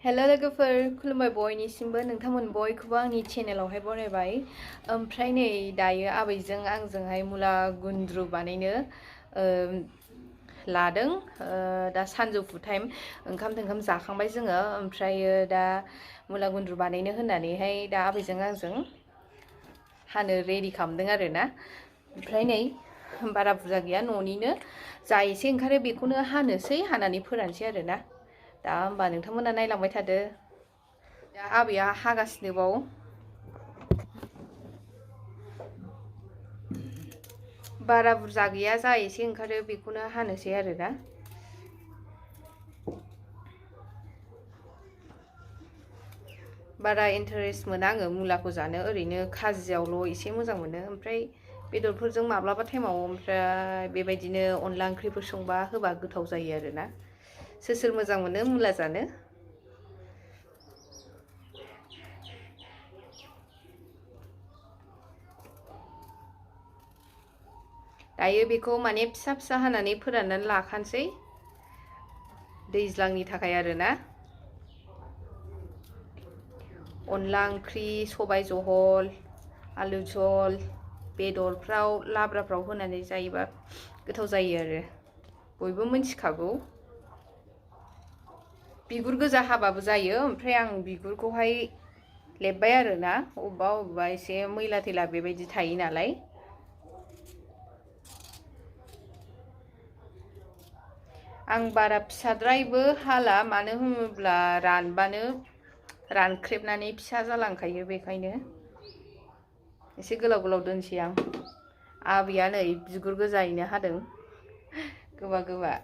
हेल' लोगोफोर खुलुमबाय बयनिसिमबो नोंथांमोन बयखौबो आंनि चेनेलावहाय बरायबाय। ओमफ्राय नै दायो आबैजों आंजोंहाय मुला गुन्द्रु बानायनो लादों। दा सानजौफु टाइम ओंखाम जाखांबाय जोङो। ओमफ्रायो दा मुला गुन्द्रु बानायनो होननानैहाय दा आबैजों आंजों हानो रेडि खालामदों आरोना। ओमफ्राय नै बारा बुरजा गैया, न'निनो जा एसे ओंखारो बेखौनो हानोसै, हानानै फोरानसै आरोना। दा होमबा नोंथांमोना नायलांबाय थादो। दा आबैया हागासिनो बाव। बारा बुरजा गैया, जा एसे ओंखारो बेखौनो हानोसै आरोना। बारा इन्टारेस्ट मोना आङो मुलाखौ जानो, ओरैनो खाजियावल' एसे मोजां मोनो। ओमफ्राय बेदरफोरजों माब्लाबा टाइमाव, ओमफ्राय बेबायदिनो अनला ओंख्रिफोर संबा होबा गोथाव जायो आरोना। सोर सोर मोजां मोनो मुला जानो? दायो बेखौ माने फिसा फिसा हानानै फोराननानै लाखानोसै, दैज्लांनि थाखाय आरोना। अनला ओंख्रि, सबाय जहल, आलु जहल, बेदरफ्राव लाब्राफ्राव होनानै जायोबा गोथाव जायो आरो बयबो मिथिखागौ। बिगुर गोजा हाबाबो जायो, ओमफ्राय आं बिगुरखौहाय लेबबाय आरोना। अबेबा अबेबा एसे मैला थैला बेबायदि थायो नालाय। आं बारा फिसाद्रायबो हाला, मानो होनोब्ला रानख्रेबनानै फिसा जालांखायो, बेखायनो एसे गोलाव गोलाव दोनसै आं। आबैया नै बिगुर गोजायैनो हादों, गोबा गोबा।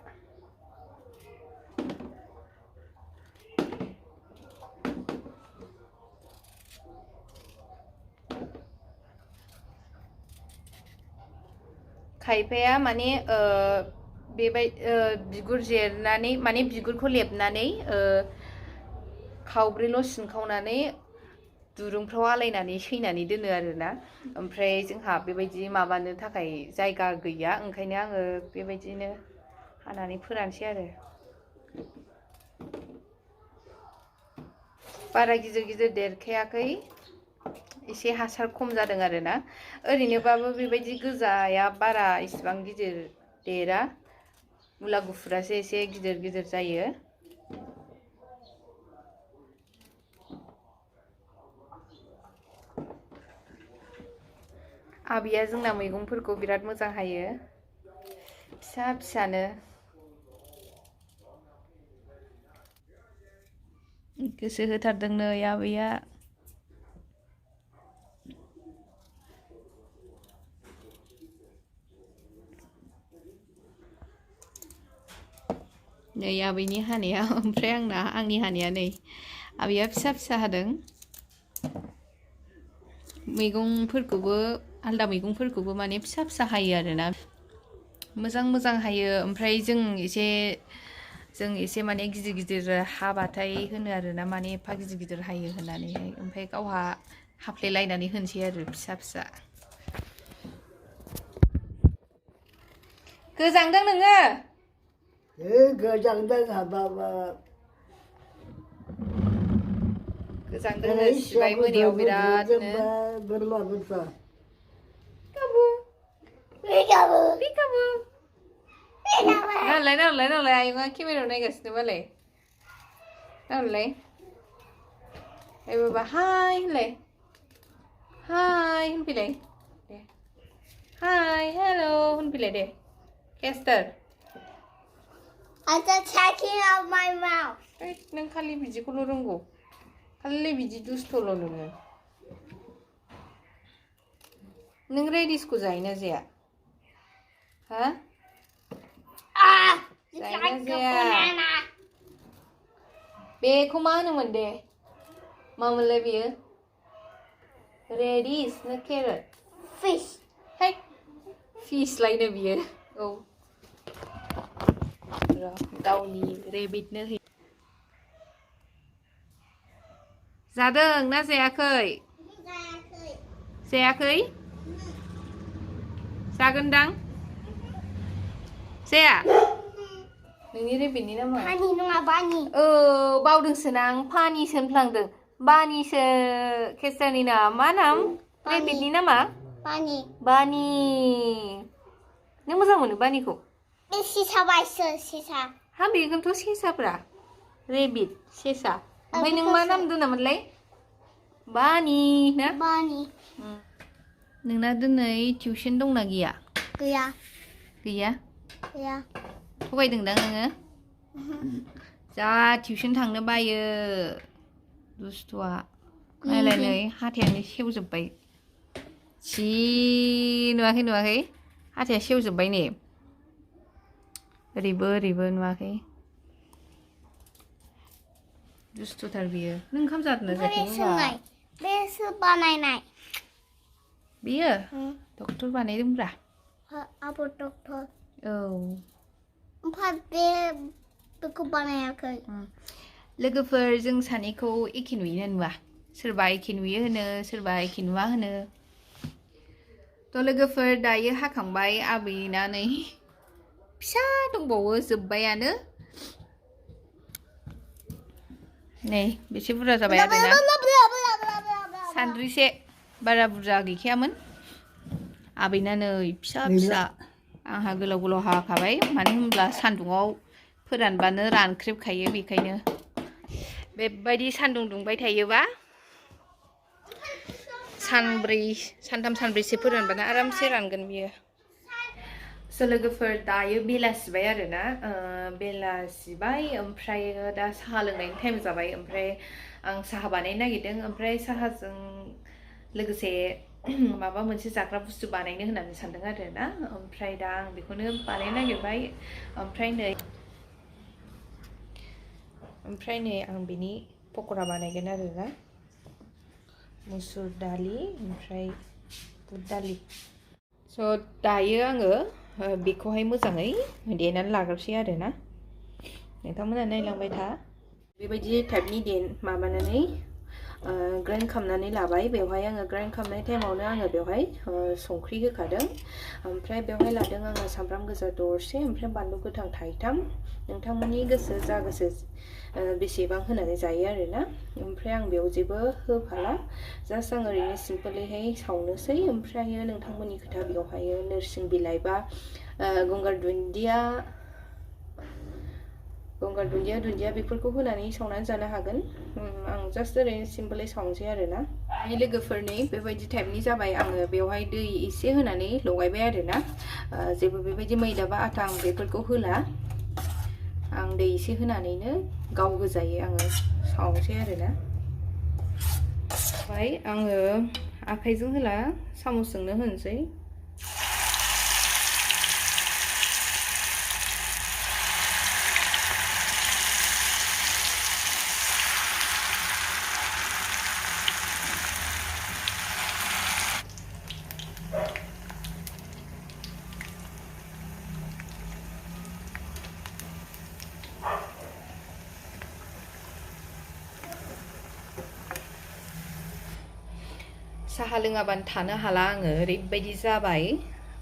खायफाया माने बिगुर जिरनानै, माने बिगुरखौ लेबनानै खावब्रैल' सिनखावनानै दुरुंफ्राव आलायनानै सैनानै दोनो आरोना। ओमफ्राय जोंहा बेबायदि माबानो थाखाय जायगा गैया, ओंखायनो आङो बेबायदिनो हानानै फोरानसै आरो। बारा गिदिर गिदिर देरखायाखै, एसे हासार खम जादों आरोना। ओरैनोबाबो बेबायदि गोजाया बारा इसिबां गिदिर देरा, मुला गुफुरासो एसे गिदिर गिदिर जायो। आबैया जोंना मैगंफोरखौ बिराद मोजां हायो, फिसा फिसानो। गोसो होथारदों नै आबैया। नै आबैनि हानाया, ओमफ्राय आंनि हानाया नै आबैया फिसा फिसा हादों। मैगंफोरखौबो, आलदा मैगंफोरखौबो माने फिसा फिसा हायो आरोना, मोजां मोजां हायो। ओमफ्राय जों एसे माने गिदिर गिदिर हाबाथाय होनो आरोना, माने एफा गिदिर गिदिर हायो होननानैहाय। ओमफ्राय गावहा हाफ्लेलायनानै होनसै आरो फिसा फिसा। गोजांदों नोङो? गोजांदों हाबाबा। गोजांदोंनो, सिबाय मोनायाव बिरादनो। बोरमाफोरखौ नालाय आयंआ केमेरायाव नायगासिनो मालाय। नालाय ओइ बाबा हाय होनलाय, हाय होनफैलाय दे, hi hello' होनफैलाय Day केस्टार। I'm just taking out my mouth. नों खालि बिदिखौल' रोंगौ, खालि बिदि दुस्थ'ल' नोङो। नों रेडिसखौ जायोना जाया? हा? जायोना जाया? बेखौ मा होनोमोन दे? मामोनलाय बेयो? रेडिस ना केरट? Fish. है, फिस लायनो बियो। औ गावनि रेबिटनो होयो। जादों ना जायाखै? जायाखै? जागोनदां? जाया? नोंनि रेबिटनि नामा Pani nunga bani. बावदोंसो ना आं फानिसो होनफ्लांदों बानिसो केसारनि नामा मा नाम बानि। रेबिटनि नामा Bani. बानि नों मोजां मोनो बानिखौ Sisa baisa sisa. हा बेखौनोथ' सेसाफ्रा रेबिट सेसा ओमफ्राय नों मा बेखौसो। नाम दोनामोनलाय बानि ना Bani. नोंना दिनै टिउसन दंना गैया Gaya. गैया Gaya. थगायदोंदां नोङो जा टिउसन थांनो बायो दुस्थुआ नायलाय नै हाथायानो सेवजोब्बाय जि नुवाखै नुवाखै हाथाया सेवजोब्बाय नै ओरैबो ओरैबो नुवाखै दुस्थुथार बियो नों ओंखाम जादोंना Oमफ्राय जायाखै सोंनाय बे सोर बानायनाय बियो डक्टर बानायदोंब्रा आबर डक्टर औ ओमफ्राय बेखौ बानायाखै लोगोफोर जों सानैखौ एखे नुयो नुवा सोरबा एखे नुयो होनो सोरबा एखे नुवा होनो थ' लोगोफोर दायो हाखांबाय आबैना नै फिसा दंबावो जोब्बायानो नै बेसे बुरजा जाबाय आरोना सान्द्रिसे बारा बुरजा गैखायामोन आबैना नै फिसा फिसा आंहा गोलाव गोलाव हाखाबाय मानो होनब्ला सान्दुङाव फोरानबानो रानख्रेबखायो बेखायनो बेबायदि सान्दुं दुंबाय थायोबा सानथाम सानब्रैसो फोरानबानो आरामसे रानगोन बियो स' लोगोफोर दायो बेलासिबाय आरोना बेलासिबाय ओमफ्राय दा साहा लोंनायनि टाइम जाबाय ओमफ्राय आं साहा बानायनो नागिरदों ओमफ्राय साहाजों लोगोसे माबा मोनसे जाग्रा बुस्थु बानायनो होननानै सानदों आरोना ओमफ्राय दा आं बेखौनो बानायनो नागिरबाय ओमफ्राय नै आं बिनि पक'रा बानायगोन आरोना मुसुर दालि ओमफ्राय बुट दालि स' दायो आङो बेखौहाय मोजाङै देनानै लाग्रोसै आरोना नोंथांमोना नायलांबाय था बेबायदि टाइपनि माबानानै ग्राइन्ड खालामनानै लाबाय बेवहाय आङो ग्राइन्ड खालामनाय टाइमावनो आङो बेवहाय संख्रि होखादों ओमफ्राय बेवहाय लादों आङो सामब्राम गोजा दरसे ओमफ्राय बानलु गोथां थाइथाम नोंथांमोननि गोसो जा गोसो बेसेबां होनानै जायो आरोना ओमफ्राय आं बेयाव जेबो होफाला जास्ट आं ओरैनो सिम्पोलैहाय सावनोसै ओमफ्राय नोंथांमोननि खोथा बेवहाय नोरसिं बिलाइ बा गंगार दुन्दिया बेफोरखौ होनानै सावनानै जानो हागोन आं जास्ट ओरैनो सिम्पोलै सावनोसै आरोना लोगोफोरनि बेबायदि टाइपनि जाबाय आङो बेवहाय दै एसे होनानै लगायबाय आरोना जेबो बेबायदि मैदा बा आटा आं बेफोरखौ होला आं दै एसे होनानैनो गाव गोजायै आङो सावनोसै आरोना ओमफ्राय आङो आखाइजों होला सामसजोंनो होनोसै साहा लोङाबानो थानो हाला आङो ओरैबायदि जाबाय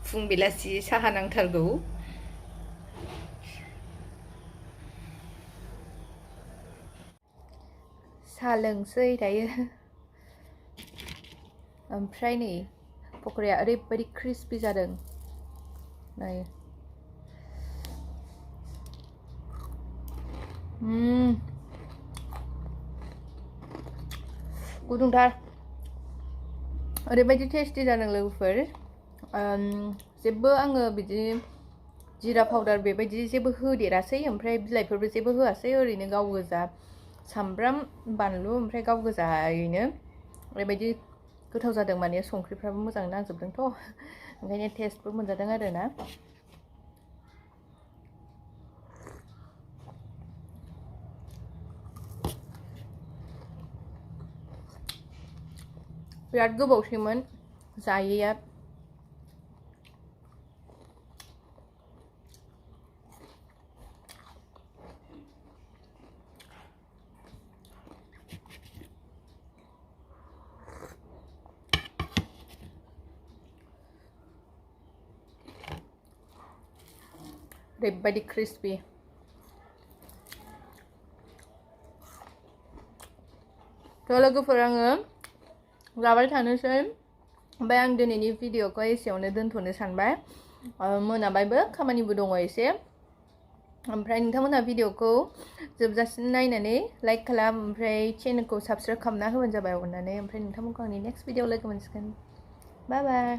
फुं बेलासि साहा नांथारगौ साहा लोंसै दायो ओमफ्राय नै पक'राया ओरैबायदि क्रिस्पि जादों नै गुदुंथार ओरैबायदि टेस्टि जादों लोगोफोर जेबो आङो बिदि जिरा पाउडार बेबायदि जेबो होदेरासै ओमफ्राय बिलाइफोरबो जेबो होआसै ओरैनो गाव गोजा सामब्राम बानलु ओमफ्राय गाव गोजायैनो ओरैबायदि गोथाव जादों माने संख्रिफ्राबो मोजाङै नांजोबदोंथ' ओंखायनो टेस्टबो मोनजादों आरोना बिराद गोबावसैमोन जायैया ओरैबायदि क्रिस्पि थ' लोगोफोर आङो जाबाय थानोसै ओमफ्राय आं दिनैनि भिडिअखौ एसेयावनो दोनथ'नो सानबाय मोनाबायबो खामानिबो दङ एसे ओमफ्राय नोंथांमोनहा भिडिअखौ जोबजासिम नायनानै लाइक खालाम ओमफ्राय चेनेलखौ साबस्क्राइब खालामना होबानो जाबाय अननानै ओमफ्राय नोंथांमोनखौ आंनि नेक्स्ट भिडिअ लोगो मोनसिगोन बाय बाय